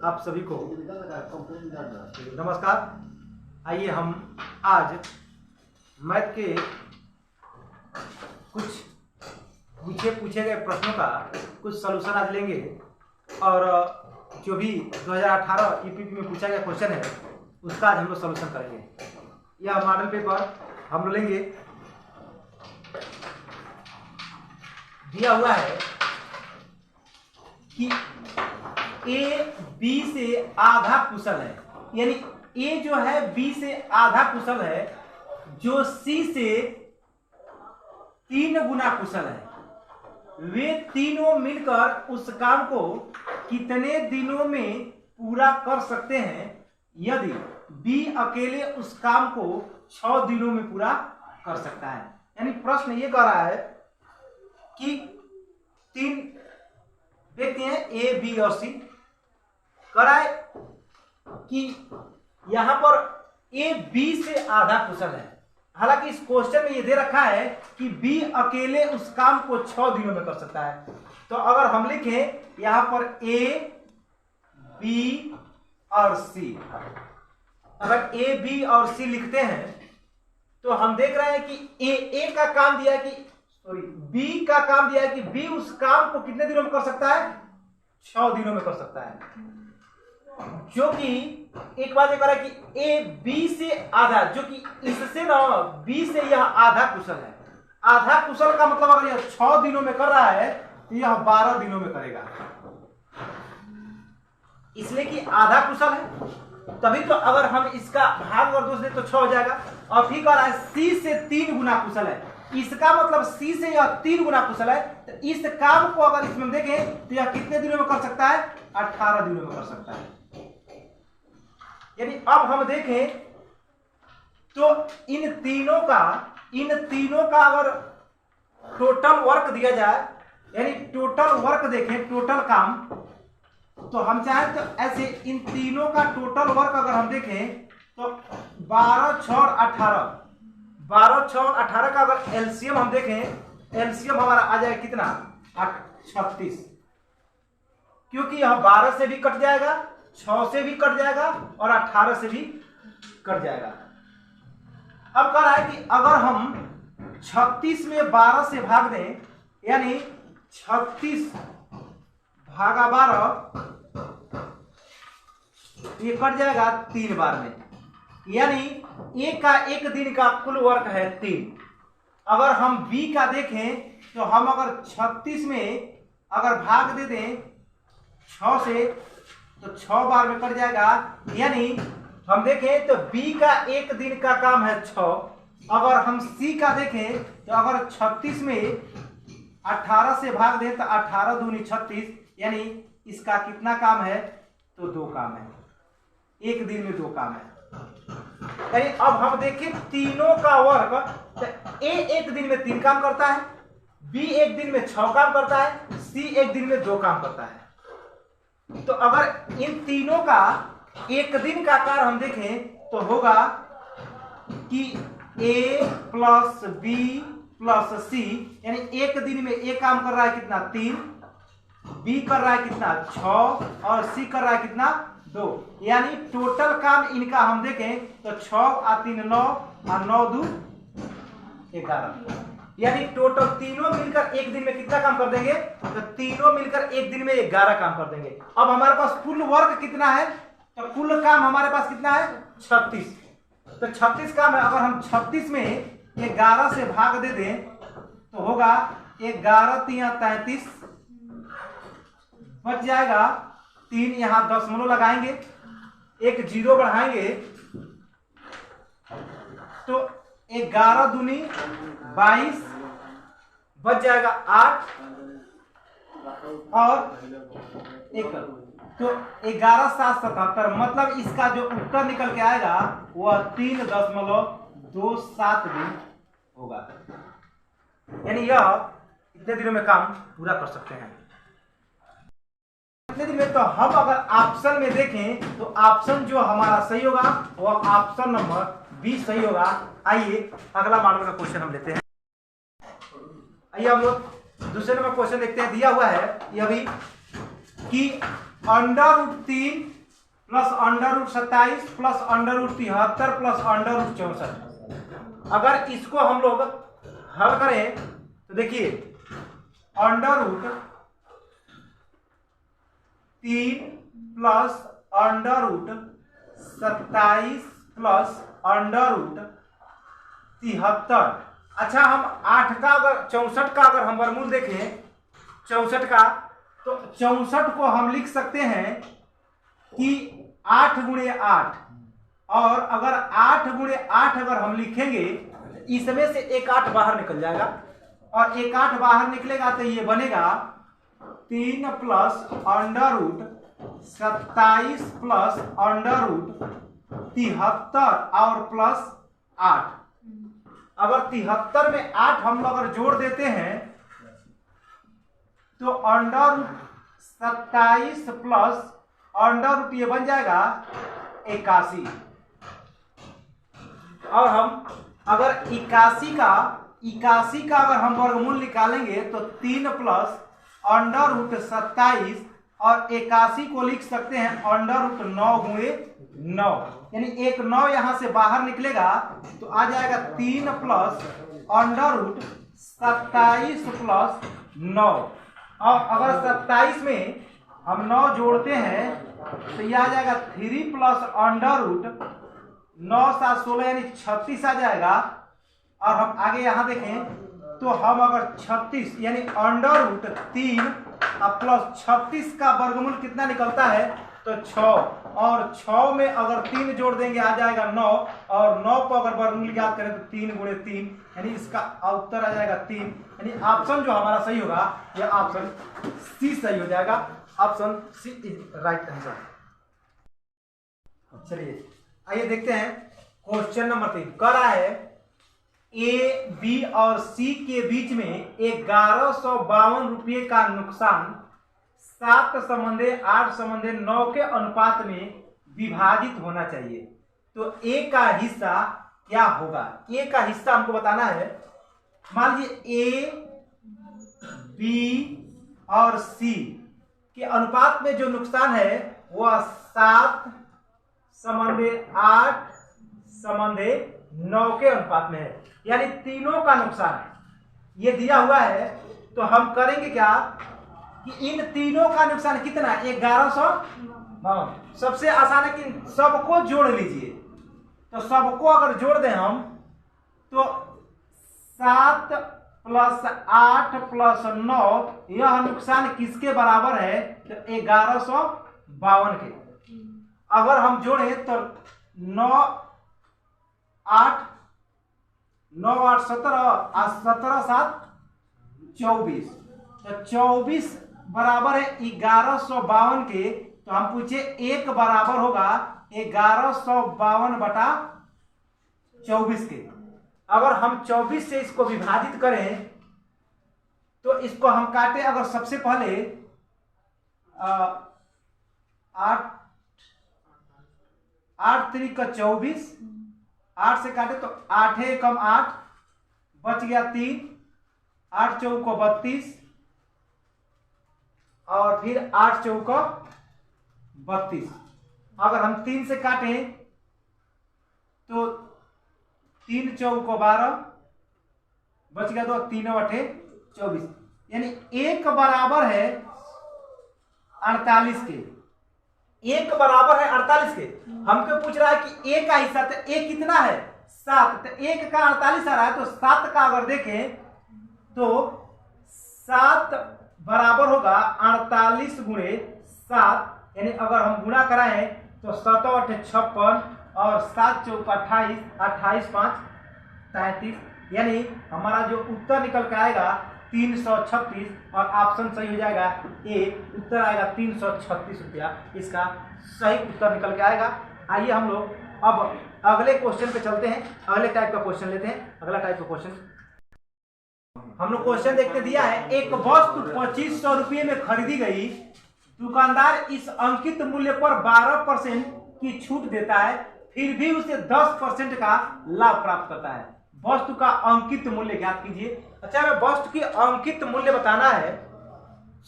आप सभी को नमस्कार। आइए हम आज मैथ के कुछ पूछे गए प्रश्नों का कुछ सलूशन आज लेंगे और जो भी 2018 ईपीपी में पूछा गया क्वेश्चन है उसका आज हम लोग सलूशन करेंगे। यह मॉडल पेपर हम लोग लेंगे। दिया हुआ है कि ए बी से आधा कुशल है, यानी ए जो है बी से आधा कुशल है, जो सी से 3 गुना कुशल है। वे तीनों मिलकर उस काम को कितने दिनों में पूरा कर सकते हैं यदि बी अकेले उस काम को 6 दिनों में पूरा कर सकता है। यानी प्रश्न ये कह रहा है कि 3 व्यक्ति हैं ए बी और सी। कह रहा है कि यहां पर ए बी से आधा कुशल है। हालांकि इस क्वेश्चन में ये दे रखा है कि बी अकेले उस काम को 6 दिनों में कर सकता है। तो अगर हम लिखें यहां पर ए बी और सी, अगर ए बी और सी लिखते हैं तो हम देख रहे हैं कि ए का काम दिया है कि बी का काम दिया है कि बी उस काम को कितने दिनों में कर सकता है? 6 दिनों में कर सकता है। जो कि एक बात ये कह रहा है कि ए बी से आधा, जो कि इससे ना बी से यह आधा कुशल है। आधा कुशल का मतलब अगर यह 6 दिनों में कर रहा है तो यह 12 दिनों में करेगा, इसलिए कि आधा कुशल है। तभी तो अगर हम इसका भाग और दोष दें तो 6 हो जाएगा। और फिर कह रहा है सी से 3 गुना कुशल है, इसका मतलब सी से यह 3 गुना कुशल है। तो इस काम को अगर इसमें देखें तो यह कितने दिनों में कर सकता है? 18 दिनों में कर सकता है। यानी अब हम देखें तो इन तीनों का अगर टोटल वर्क दिया जाए, यानी टोटल वर्क देखें, टोटल काम, तो हम चाहें तो ऐसे इन तीनों का टोटल वर्क अगर हम देखें तो 12, 6 और 18, 12, 6 और 18 का अगर एलसीएम हम देखें, एलसीएम हमारा आ जाएगा कितना? 36, क्योंकि यह 12 से भी कट जाएगा, 6 से भी कट जाएगा और 18 से भी कट जाएगा। अब कह रहा है कि अगर हम 36 में 12 से भाग दें, यानी 36 भागा 12, ये कट जाएगा 3 बार में, यानी ए का एक दिन का कुल वर्क है 3। अगर हम बी का देखें तो हम अगर 36 में अगर भाग दे दें 6 से तो 6 बार में कट जाएगा, यानी हम देखें तो बी का एक दिन का काम है 6। अगर हम सी का देखें तो अगर 36 में 18 से भाग दें तो 18 दूनी 36, यानी इसका कितना काम है? तो 2 काम है, एक दिन में 2 काम है। यानी अब हम देखें तीनों का वर्क, तो ए एक दिन में 3 काम करता है, बी एक दिन में 6 काम करता है, सी एक दिन में 2 काम करता है। तो अगर इन तीनों का एक दिन का कार्य हम देखें तो होगा कि ए प्लस बी प्लस सी, यानी एक दिन में ए काम कर रहा है कितना? 3, बी कर रहा है कितना? 6 और सी कर रहा है कितना? 2। यानी टोटल काम इनका हम देखें तो 6 और 3 9 और 9 2 11, यानी टोटल तीनों मिलकर एक दिन में कितना काम कर देंगे? तो तीनों मिलकर एक दिन में 11 काम कर देंगे। अब हमारे पास कुल वर्क कितना है? तो कुल काम हमारे पास कितना है? 36। तो 36 काम है। अगर हम 36 में 11 से भाग दे दें तो होगा 11 3 33, बच जाएगा 3, यहां दशमलव लगाएंगे, एक 0 बढ़ाएंगे तो 11 दूनी 22, बच जाएगा 8 और 1, तो 11 7 77, मतलब इसका जो उत्तर निकल के आएगा वह 3.27 दिन होगा। यानी यह कितने दिनों में काम पूरा कर सकते हैं? कितने दिन में? तो हम अगर ऑप्शन में देखें तो ऑप्शन जो हमारा सही होगा वह ऑप्शन नंबर बी सही होगा। आइए अगला मॉडल का क्वेश्चन हम लेते हैं। आइए हम लोग दूसरे नंबर क्वेश्चन देखते हैं। दिया हुआ है यह भी कि √3 प्लस √27 प्लस √73 प्लस √64। अगर इसको हम लोग हल करें तो देखिए √3 प्लस √27 प्लस √73। अच्छा, हम 8 का अगर 64 का अगर हम वर्गमूल देखें 64 का, तो 64 को हम लिख सकते हैं कि 8 गुणे 8, और अगर 8 गुणे 8 अगर हम लिखेंगे इसमें से एक 8 बाहर निकल जाएगा, और एक 8 बाहर निकलेगा तो ये बनेगा 3 प्लस √27 प्लस √73 और प्लस 8। अगर 73 में 8 हम अगर जोड़ देते हैं तो √27 प्लस ये बन जाएगा 81। और हम अगर 81 का अगर हम वर्गमूल निकालेंगे तो 3 प्लस √27 और 81 को लिख सकते हैं √9 गुणे 9, यानी एक 9 यहां से बाहर निकलेगा तो आ जाएगा 3 प्लस √27 प्लस 9। और अगर 27 में हम 9 जोड़ते हैं तो यह आ जाएगा 3 प्लस √9 7 16 यानी 36 आ जाएगा। और हम आगे यहां देखें तो हम अगर 36 यानी √3 प्लस 36 का वर्गमूल कितना निकलता है तो 6, और 6 में अगर 3 जोड़ देंगे आ जाएगा 9, और 9 को अगर वर्गमूल याद करें तो 3 गुणे 3 यानी इसका उत्तर आ जाएगा 3। यानी ऑप्शन जो हमारा सही होगा यह ऑप्शन सी सही हो जाएगा। Option C is right answer. चलिए आइए देखते हैं क्वेश्चन नंबर 3। कह रहा है ए, बी और सी के बीच में 1152 रुपये का नुकसान 7/8/9 के अनुपात में विभाजित होना चाहिए, तो ए का हिस्सा क्या होगा? ए का हिस्सा हमको बताना है। मान लीजिए ए, बी और सी के अनुपात में जो नुकसान है वह 7/8/9 के अनुपात में है, यानी तीनों का नुकसान है। ये दिया हुआ है तो हम करेंगे क्या कि इन तीनों का नुकसान कितना है 1152। सबसे आसान है कि सबको जोड़ लीजिए, तो सबको अगर जोड़ दें हम तो 7 प्लस 8 प्लस 9 यह नुकसान किसके बराबर है तो 1152 के। अगर हम जोड़ें तो 9 8 17 और 17 7 24, तो 24 बराबर है 1152 के। तो हम पूछे एक बराबर होगा 1152/24 के। अगर हम 24 से इसको विभाजित करें तो इसको हम काटे, अगर सबसे पहले 8 3 का 24, 8 से काटे तो 8 कम 8 बच गया 3, 8 चौको 32 और फिर 8 चौको 32। अगर हम 3 से काटें तो 3 चौको 12 बच गया 2, 3 8 24, यानी एक बराबर है 48 के। एक बराबर है 48 के। हमको पूछ रहा है कि ए का हिस्सा, तो ए कितना है 7, तो एक का 48 आ रहा है, तो 7 का अगर देखें तो 7 बराबर होगा 48 गुणे 7, यानी अगर हम गुणा कराएं तो 7 8 56 और 7 चौक 28, 28 5 33, यानी हमारा जो उत्तर निकल के आएगा 336, और ऑप्शन सही हो जाएगा ए। उत्तर आएगा 336 रुपया, इसका सही उत्तर निकल के आएगा। आइए हम लोग अब अगले क्वेश्चन पे चलते हैं। अगले टाइप का क्वेश्चन लेते हैं। अगला टाइप का क्वेश्चन हम लोग क्वेश्चन देखते दिया है, एक वस्तु 2500 रुपये में खरीदी गई, दुकानदार इस अंकित मूल्य पर 12% की छूट देता है, फिर भी उसे 10% का लाभ प्राप्त करता है। वस्तु का अंकित मूल्य ज्ञात कीजिए। अच्छा, हमें वस्तु की अंकित मूल्य बताना है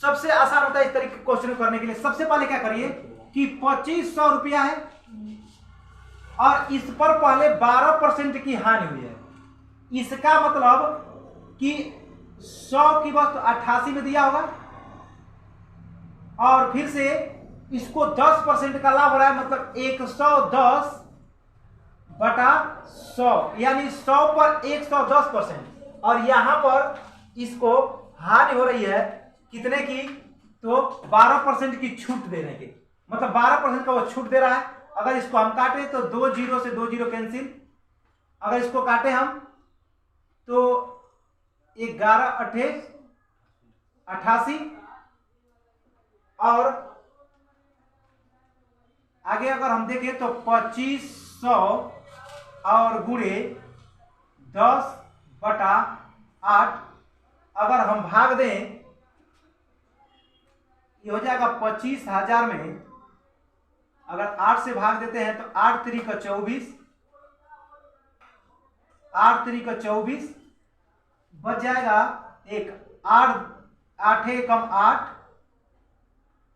सबसे आसान होता है इस तरीके के क्वेश्चन करने के लिए। सबसे पहले क्या करिए कि 2500 रुपया है और इस पर पहले 12% की हानि हुई है। इसका मतलब कि 100 की वस्तु 88 में दिया होगा और फिर से इसको 10% का लाभ हो रहा है, मतलब 110 बटा 100 यानी 100 पर 110%। और यहां पर इसको हानि हो रही है कितने की, तो 12% की छूट देने की, मतलब 12% का वो छूट दे रहा है। अगर इसको हम काटे तो 2 जीरो से 2 जीरो कैंसिल, अगर इसको काटे हम तो 11 अठे 88 और आगे अगर हम देखें तो 2500 और गुणे 10 बटा 8 अगर हम भाग दें ये हो जाएगा 25,000 में। अगर 8 से भाग देते हैं तो 8 3 का 24, 8 3 का 24 बच जाएगा एक 8 8 कम 8,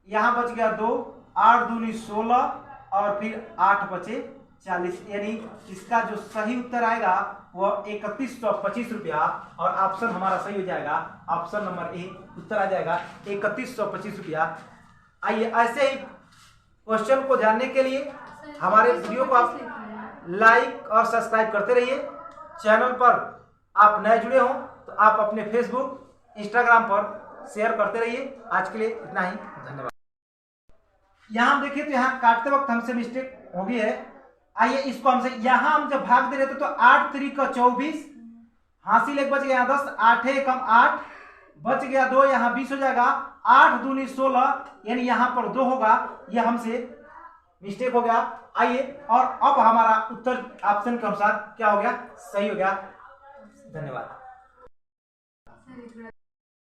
यहां बच गया 2, 8 दूनी 16 और फिर 8 बचे 40, यानी इसका जो सही उत्तर आएगा वह 3125 रुपया। और ऑप्शन हमारा सही हो जाएगा, ऑप्शन नंबर ए उत्तर आ जाएगा 3125 रुपया। आइए ऐसे ही क्वेश्चन को जानने के लिए हमारे वीडियो को आप लाइक और सब्सक्राइब करते रहिए। चैनल पर आप नए जुड़े हों तो आप अपने फेसबुक इंस्टाग्राम पर शेयर करते रहिए। आज के लिए इतना ही, धन्यवाद। यहां हम देखिए तो यहां काटते वक्त हमसे मिस्टेक हो गई है। आइए इसको हमसे यहां हम जब भाग दे रहे थे तो 8 3 का 24, हासिल एक बच गया 10, 8 कम 8 बच गया 2, यहाँ 20 हो जाएगा, 8 दूनी 16 यानी यहाँ पर 2 होगा, यह हमसे मिस्टेक हो गया। आइए और अब हमारा उत्तर ऑप्शन के अनुसार क्या हो गया, सही हो गया। धन्यवाद।